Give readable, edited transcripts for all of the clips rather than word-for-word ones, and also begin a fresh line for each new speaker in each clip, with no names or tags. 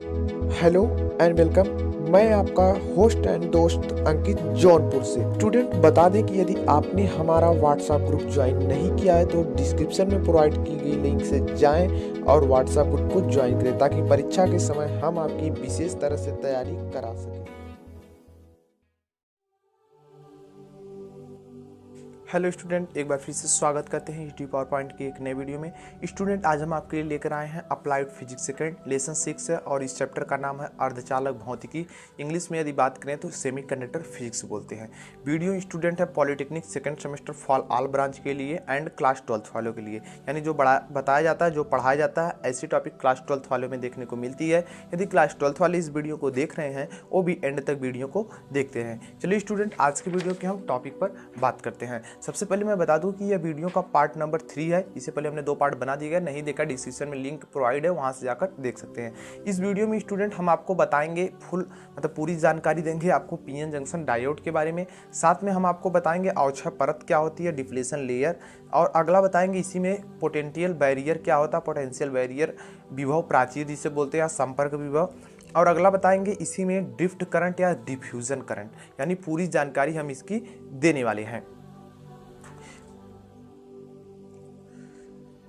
Hello and welcome. मैं आपका host and दोस्त अंकित जौनपुर से। स्टूडेंट, बता दें कि यदि आपने हमारा व्हाट्सएप ग्रुप ज्वाइन नहीं किया है तो डिस्क्रिप्शन में प्रोवाइड की गई लिंक से जाएं और व्हाट्सएप ग्रुप को ज्वाइन करें ताकि परीक्षा के समय हम आपकी विशेष तरह से तैयारी करा सकें। हेलो स्टूडेंट, एक बार फिर से स्वागत करते हैं यूट्यूब पावर पॉइंट की एक नए वीडियो में। स्टूडेंट, आज हम आपके लिए लेकर आए हैं अप्लाइड फिजिक्स सेकंड लेसन 6 है और इस चैप्टर का नाम है अर्धचालक भौतिकी। इंग्लिश में यदि बात करें तो सेमीकंडक्टर फिजिक्स बोलते हैं। वीडियो स्टूडेंट है polytechnic second semester fall all branch के लिए एंड क्लास 12th वालों के लिए, यानी जो बताया जाता है, जो पढ़ाया जाता है, ऐसी टॉपिक क्लास 12th वालों में देखने को मिलती है। यदि क्लास 12th वाले इस वीडियो को देख रहे हैं वो भी एंड तक वीडियो को देखते हैं। चलिए स्टूडेंट, आज के वीडियो के हम टॉपिक पर बात करते हैं। सबसे पहले मैं बता दूं कि यह वीडियो का पार्ट नंबर 3 है। इससे पहले हमने 2 पार्ट बना दिए गए, नहीं देखा डिस्क्रिप्शन में लिंक प्रोवाइड है, वहां से जाकर देख सकते हैं। इस वीडियो में स्टूडेंट हम आपको बताएंगे पूरी जानकारी देंगे आपको पीएन जंक्शन डायोड के बारे में। साथ में हम आपको बताएंगे अवक्षय परत क्या होती है, डिफ्लेशन लेयर, और अगला बताएंगे इसी में पोटेंशियल बैरियर क्या होता है, पोटेंशियल बैरियर, विभव प्राचीर जिसे बोलते हैं, संपर्क विभव, और अगला बताएंगे इसी में ड्रिफ्ट करंट या डिफ्यूजन करंट, यानी पूरी जानकारी हम इसकी देने वाले हैं।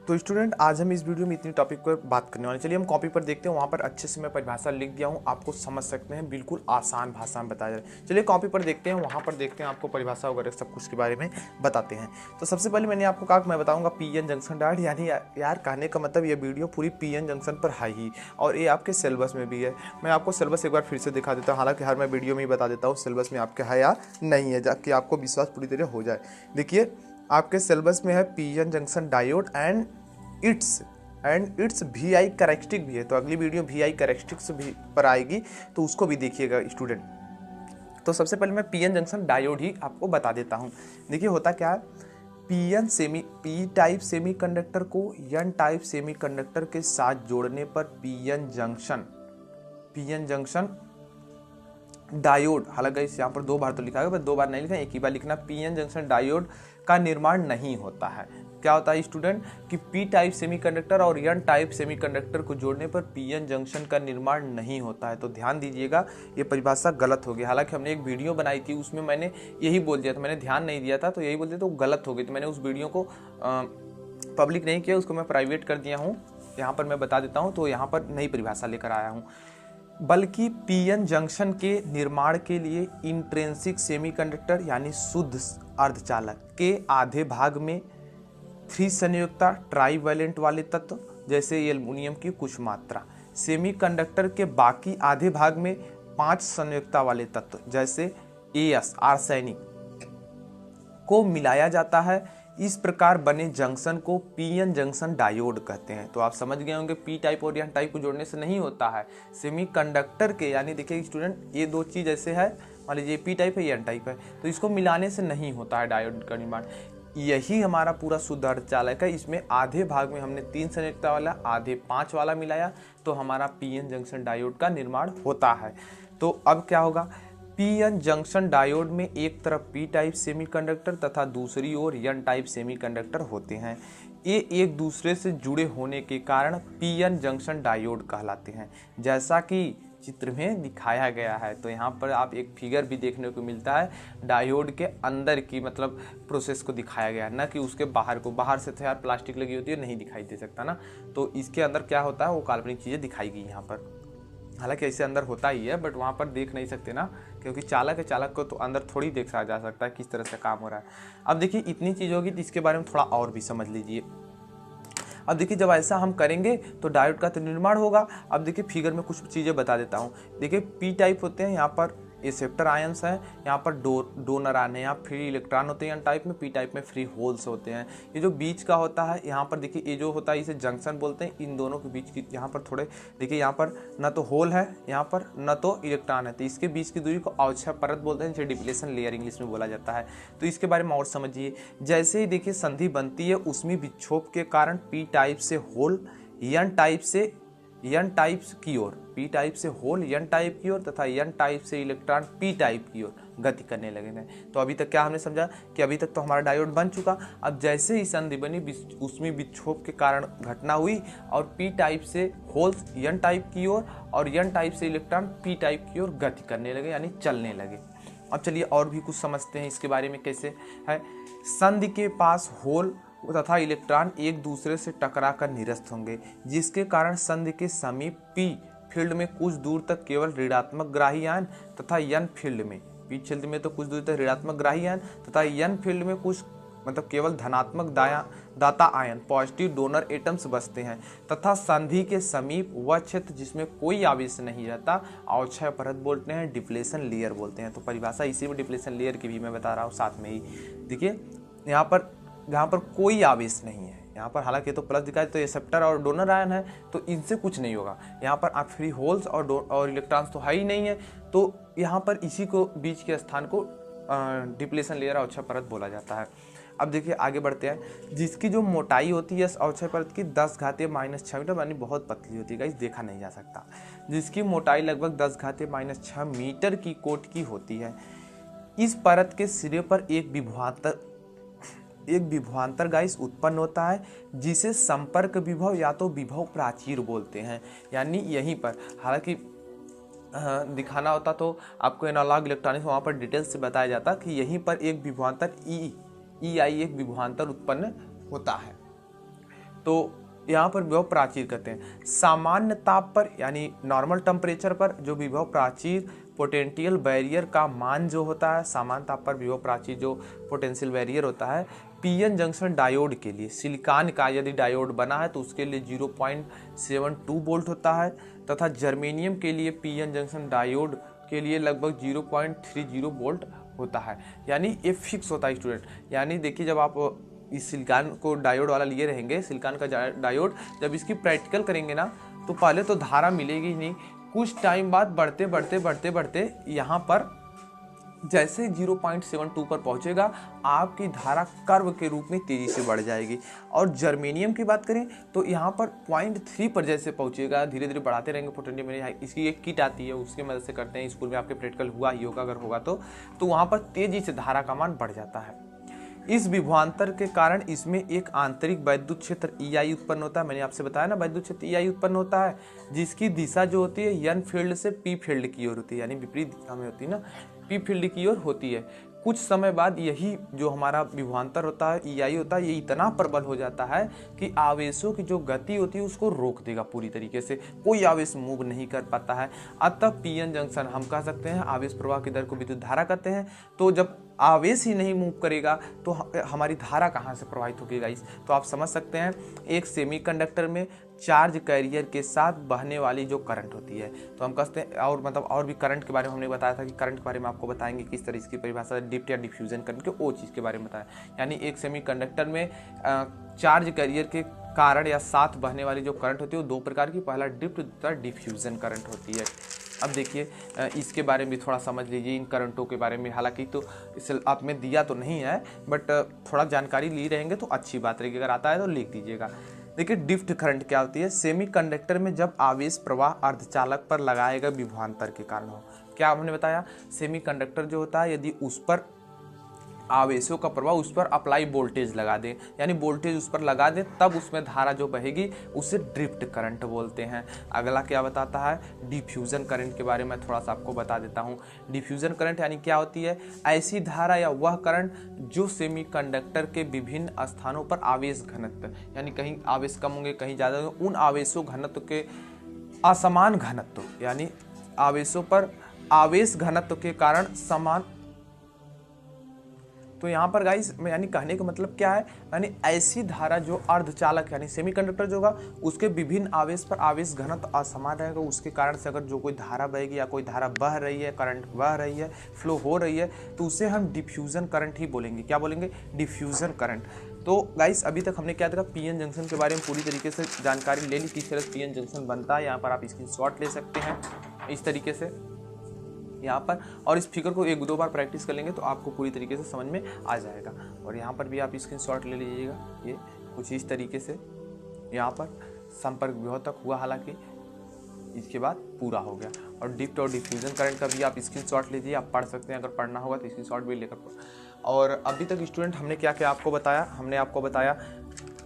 तो स्टूडेंट, आज हम इस वीडियो में इतनी टॉपिक पर बात करने वाले। चलिए हम कॉपी पर देखते हैं, वहाँ पर अच्छे से मैं परिभाषा लिख दिया हूँ, आपको समझ सकते हैं, बिल्कुल आसान भाषा में बताया जाए। चलिए कॉपी पर देखते हैं, वहाँ पर देखते हैं, आपको परिभाषा वगैरह सब कुछ के बारे में बताते हैं। तो सबसे पहले मैंने आपको कहा कि मैं बताऊँगा पीएन जंक्शन डायोड, यानी यार कहने का मतलब ये वीडियो पूरी पीएन जंक्शन पर है ही, और ये आपके सिलेबस में भी है। मैं आपको सिलेबस एक बार फिर से दिखा देता हूँ, हालांकि हर मैं वीडियो में ही बता देता हूँ सिलेबस में आपके है या नहीं है, ताकि आपको विश्वास पूरी तरह हो जाए। देखिए, आपके सिलेबस में है PN junction diode and it's VI characteristic भी है। तो अगली वीडियो VI कैरेक्टरिस्टिक्स भी पर आएगी, तो उसको भी देखिएगा स्टूडेंट। तो सबसे पहले मैं पीएन जंक्शन डायोड ही आपको बता देता हूँ। देखिए होता क्या है, पी टाइप सेमीकंडक्टर को एन टाइप सेमीकंडक्टर के साथ जोड़ने पर पीएन जंक्शन डायोड, हालांकि यहाँ पर 2 बार तो लिखा है, बस 2 बार नहीं लिखा, एक ही बार लिखना, पीएन जंक्शन डायोड का निर्माण नहीं होता है। क्या होता है स्टूडेंट कि पी टाइप सेमीकंडक्टर और एन टाइप सेमीकंडक्टर को जोड़ने पर पीएन जंक्शन का निर्माण नहीं होता है। तो ध्यान दीजिएगा, ये परिभाषा गलत हो गई। हालांकि हमने एक वीडियो बनाई थी, उसमें मैंने यही बोल दिया था, मैंने ध्यान नहीं दिया था, तो यही बोल दिया, तो गलत हो गई। तो मैंने उस वीडियो को पब्लिक नहीं किया, उसको मैं प्राइवेट कर दिया हूँ। यहाँ पर मैं बता देता हूँ, तो यहाँ पर नई परिभाषा लेकर आया हूँ। बल्कि पीएन जंक्शन के निर्माण के लिए इंट्रिंसिक सेमीकंडक्टर यानी शुद्ध अर्धचालक के आधे भाग में 3 संयुक्ता ट्राईवैलेंट वाले तत्व, जैसे एल्युमिनियम की कुछ मात्रा, सेमीकंडक्टर के बाकी आधे भाग में 5 संयुक्ता वाले तत्व, जैसे एस आर्सेनिक, को मिलाया जाता है। इस प्रकार बने जंक्शन को पीएन जंक्शन डायोड कहते हैं। तो आप समझ गए होंगे, पी टाइप और एन टाइप को जोड़ने से नहीं होता है। सेमीकंडक्टर के, यानी देखिए स्टूडेंट, ये 2 चीज ऐसे है, मान लीजिए पी टाइप है, एन टाइप है, तो इसको मिलाने से नहीं होता है डायोड का निर्माण। यही हमारा पूरा शुद्ध अर्धचालक है। इसमें आधे भाग में हमने 3 संयुक्ता वाला, आधे 5 वाला मिलाया, तो हमारा पीएन जंक्शन डायोड का निर्माण होता है। तो अब क्या होगा, पीएन जंक्शन डायोड में एक तरफ पी टाइप सेमीकंडक्टर तथा दूसरी ओर एन टाइप सेमीकंडक्टर होते हैं। ये एक दूसरे से जुड़े होने के कारण पीएन जंक्शन डायोड कहलाते हैं, जैसा कि चित्र में दिखाया गया है। तो यहाँ पर आप एक फिगर भी देखने को मिलता है, डायोड के अंदर की मतलब प्रोसेस को दिखाया गया है, ना कि उसके बाहर को। बाहर से तो यार प्लास्टिक लगी होती है, नहीं दिखाई दे सकता ना, तो इसके अंदर क्या होता है वो काल्पनिक चीज़ें दिखाई गई यहाँ पर। हालांकि ऐसे अंदर होता ही है, बट वहाँ पर देख नहीं सकते ना, क्योंकि चालक को तो अंदर थोड़ी देखा जा सकता है किस तरह से काम हो रहा है। अब देखिए इतनी चीज़ होगी, तो इसके बारे में थोड़ा और भी समझ लीजिए। अब देखिए जब ऐसा हम करेंगे तो डायोड का तो निर्माण होगा। अब देखिए फिगर में कुछ चीज़ें बता देता हूँ। देखिए पी टाइप होते हैं, यहाँ पर एक्सेप्टर आयंस हैं, यहाँ पर डोनर आयन है, यहाँ फ्री इलेक्ट्रॉन होते हैं एन टाइप में, पी टाइप में फ्री होल्स होते हैं। ये जो बीच का होता है, यहाँ पर देखिए ये जो होता है इसे जंक्शन बोलते हैं। इन दोनों के बीच की यहाँ पर थोड़े देखिए, यहाँ पर न तो होल है, यहाँ पर न तो इलेक्ट्रॉन है, तो इसके बीच की दूरी को अवक्षय परत बोलते हैं, जिसे डिप्लेशन लेयर इंग्लिश में बोला जाता है। तो इसके बारे में और समझिए। जैसे ही देखिए संधि बनती है, उसमें विक्षोभ के कारण पी टाइप से होल, एन टाइप से एन टाइप्स की ओर, पी टाइप से होल एन टाइप की ओर तथा एन टाइप से इलेक्ट्रॉन पी टाइप की ओर गति करने लगेंगे। तो अभी तक क्या हमने समझा कि अभी तक तो हमारा डायोड बन चुका। अब जैसे ही संधि बनी उसमें विक्षोभ के कारण घटना हुई और पी टाइप से होल्स एन टाइप की ओर और एन टाइप से इलेक्ट्रॉन पी टाइप की ओर गति करने लगे यानी चलने लगे। अब चलिए और भी कुछ समझते हैं इसके बारे में कैसे है। संधि के पास होल तथा इलेक्ट्रॉन एक दूसरे से टकरा कर निरस्त होंगे, जिसके कारण संधि के समीप पी फील्ड में कुछ दूर तक केवल ऋणात्मक ग्राही आयन तथा एन फील्ड में, पी फील्ड में तो कुछ दूर तक ऋणात्मक ग्राही आयन तथा एन फील्ड में कुछ मतलब केवल धनात्मक दाता आयन पॉजिटिव डोनर एटम्स बचते हैं तथा संधि के समीप वह क्षेत्र जिसमें कोई आवेश नहीं रहता अवक्षय परत बोलते हैं, डिप्लेशन लेयर बोलते हैं। तो परिभाषा इसी में डिप्लेशन लेयर की भी मैं बता रहा हूँ साथ में ही। देखिए यहाँ पर कोई आवेश नहीं है, यहाँ पर हालांकि तो प्लस दिखाई तो एक्सेप्टर और डोनर आयन है तो इनसे कुछ नहीं होगा। यहाँ पर आप फ्री होल्स और इलेक्ट्रॉन्स तो है ही नहीं है, तो यहाँ पर इसी को बीच के स्थान को डिप्लेशन लेयर अवक्षय परत बोला जाता है। अब देखिए आगे बढ़ते हैं। जिसकी जो मोटाई होती है अवक्षय परत की 10⁻⁻⁶ मीटर यानी बहुत पतली होती है गाइस, देखा नहीं जा सकता। जिसकी मोटाई लगभग 10⁻⁻⁶ मीटर की कोट की होती है। इस परत के सिरे पर एक विभवांतर गाइस उत्पन्न होता है जिसे संपर्क विभव या तो विभव प्राचीर बोलते हैं। यानी यहीं पर हालांकि दिखाना होता तो आपको एनालॉग इलेक्ट्रॉनिक्स वहाँ पर डिटेल से बताया जाता कि यहीं पर एक विभवांतर EI एक विभवांतर उत्पन्न होता है, तो यहाँ पर विभव प्राचीर कहते हैं। सामान्य ताप पर यानी नॉर्मल टेम्परेचर पर जो विभव प्राचीर पोटेंशियल बैरियर का मान जो होता है, सामान्य ताप पर विभव प्राचीर जो पोटेंशियल बैरियर होता है, पीएन जंक्शन डायोड के लिए सिलिकॉन का यदि डायोड बना है तो उसके लिए 0.72 वोल्ट होता है तथा जर्मेनियम के लिए पीएन जंक्शन डायोड के लिए लगभग 0.30 वोल्ट होता है। यानी ये फिक्स होता है स्टूडेंट। यानी देखिए जब आप इस सिलिकॉन को डायोड वाला लिए रहेंगे, सिलिकॉन का डायोड जब इसकी प्रैक्टिकल करेंगे ना तो पहले तो धारा मिलेगी नहीं, कुछ टाइम बाद बढ़ते यहाँ पर जैसे 0.72 पर पहुंचेगा आपकी धारा कर्व के रूप में तेजी से बढ़ जाएगी। और जर्मेनियम की बात करें तो यहाँ पर 0.3 पर जैसे पहुंचेगा, धीरे धीरे बढ़ाते रहेंगे पोटेंशियल। इसकी एक किट आती है उसकी मदद से करते हैं, स्कूल में आपके प्रैक्टिकल हुआ ही होगा, अगर होगा तो वहाँ पर तेजी से धारा का मान बढ़ जाता है। इस विभवांतर के कारण इसमें एक आंतरिक वैद्युत क्षेत्र EI उत्पन्न होता है। मैंने आपसे बताया ना वैद्युत क्षेत्र EI उत्पन्न होता है, जिसकी दिशा जो होती है एन फील्ड से पी फील्ड की ओर होती है, यानी विपरीत दिशा में होती है ना, पी फील्ड की ओर होती है। कुछ समय बाद यही जो हमारा विभवांतर होता है EI होता है, ये इतना प्रबल हो जाता है कि आवेशों की जो गति होती है उसको रोक देगा पूरी तरीके से, कोई आवेश मूव नहीं कर पाता है। अतः पीएन जंक्शन हम कह सकते हैं आवेश प्रवाह की दर को विद्युत धारा कहते हैं। तो जब आवेश ही नहीं मूव करेगा तो हमारी धारा कहाँ से प्रवाहित होगी गाइस। तो आप समझ सकते हैं एक सेमीकंडक्टर में चार्ज कैरियर के साथ बहने वाली जो करंट होती है, तो हम कहते हैं और भी करंट के बारे में हमने बताया था कि करंट के बारे में आपको बताएंगे किस तरह इसकी परिभाषा डिप्ट या डिफ्यूजन करंट के वो चीज़ के बारे में बताया। यानी एक सेमीकंडक्टर में चार्ज कैरियर के कारण या साथ बहने वाली जो करंट होती है वो दो प्रकार की, पहला डिप्ट दूसरा डिफ्यूजन करंट होती है। अब देखिए इसके बारे में भी थोड़ा समझ लीजिए इन करंटों के बारे में। हालांकि तो इसे आप में दिया तो नहीं है बट थोड़ा जानकारी ली रहेंगे तो अच्छी बात रहेगी, अगर आता है तो लिख दीजिएगा। देखिए डिफ्ट करंट क्या होती है, सेमीकंडक्टर में जब आवेश प्रवाह अर्धचालक पर लगाए गए विभवांतर के कारण हो। क्या हमने बताया, सेमीकंडक्टर जो होता है यदि उस पर आवेशों का प्रभाव उस पर अप्लाई वोल्टेज लगा दें, यानी वोल्टेज उस पर लगा दें, तब उसमें धारा जो बहेगी उसे ड्रिफ्ट करंट बोलते हैं। अगला क्या बताता है, डिफ्यूजन करंट के बारे में थोड़ा सा आपको बता देता हूँ। डिफ्यूजन करंट यानी क्या होती है, ऐसी धारा या वह करंट जो सेमीकंडक्टर के विभिन्न स्थानों पर आवेश घनत्व, यानी कहीं आवेश कम होंगे कहीं ज़्यादा होंगे, उन आवेशों घनत्व के असमान घनत्व, यानी आवेशों पर आवेश घनत्व के कारण समान। तो यहाँ पर गाइस यानी कहने का मतलब क्या है, यानी ऐसी धारा जो अर्धचालक यानी सेमीकंडक्टर जो होगा उसके विभिन्न आवेश पर आवेश घनत्व असमान रहेगा, उसके कारण से अगर जो कोई धारा बहेगी या कोई धारा बह रही है, करंट बह रही है, फ्लो हो रही है, तो उसे हम डिफ्यूजन करंट ही बोलेंगे। क्या बोलेंगे, डिफ्यूजन करंट। तो गाइस अभी तक हमने क्या देखा, पीएन जंक्शन के बारे में पूरी तरीके से जानकारी ले ली, किस तरह से पीएन जंक्शन बनता है। यहाँ पर आप स्क्रीनशॉट ले सकते हैं इस तरीके से यहाँ पर, और इस फिगर को एक दो बार प्रैक्टिस कर लेंगे तो आपको पूरी तरीके से समझ में आ जाएगा। और यहाँ पर भी आप स्क्रीनशॉट ले लीजिएगा, ये कुछ इस तरीके से यहाँ पर संपर्क विभव तक हुआ। हालांकि इसके बाद पूरा हो गया। और डिप्ट और डिफ्यूज़न करंट का भी आप स्क्रीनशॉट लीजिए, आप पढ़ सकते हैं, अगर पढ़ना होगा तो स्क्रीनशॉट भी लेकर और अभी तक स्टूडेंट हमने क्या क्या आपको बताया, हमने आपको बताया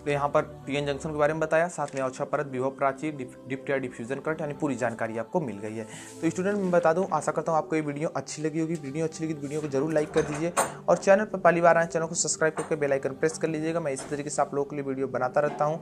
यहाँ पर पीएन जंक्शन के बारे में बताया, साथ में अवक्षय परत, विभव प्राचीर, डिप्ट या डिफ्यूजन करंट, यानी पूरी जानकारी आपको मिल गई है। तो स्टूडेंट मैं बता दूं, आशा करता हूं आपको ये वीडियो अच्छी लगी होगी। वीडियो अच्छी लगी तो वीडियो को जरूर लाइक कर दीजिए और चैनल पर पहली बार आए चैनल को सब्सक्राइब करके बेल आइकन प्रेस कर लीजिएगा। मैं इसी तरीके से आप लोगों के लिए वीडियो बनाता रहता हूँ।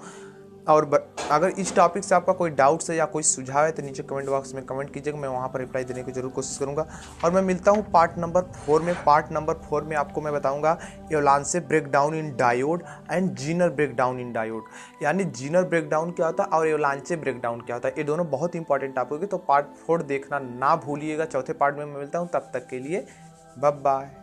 और अगर इस टॉपिक से आपका कोई डाउट्स है या कोई सुझाव है तो नीचे कमेंट बॉक्स में कमेंट कीजिएगा, मैं वहाँ पर रिप्लाई देने की जरूर कोशिश करूँगा। और मैं मिलता हूँ पार्ट नंबर 4 में। पार्ट नंबर 4 में आपको मैं बताऊँगा एवलांचे breakdown in diode and Zener breakdown in diode, यानी जीनर ब्रेकडाउन क्या होता है और एवलांचे ब्रेकडाउन क्या होता है। ये दोनों बहुत इंपॉर्टेंट टॉपिक है, तो पार्ट 4 देखना ना भूलिएगा। चौथे पार्ट में मैं मिलता हूँ, तब तक के लिए बाय बाय।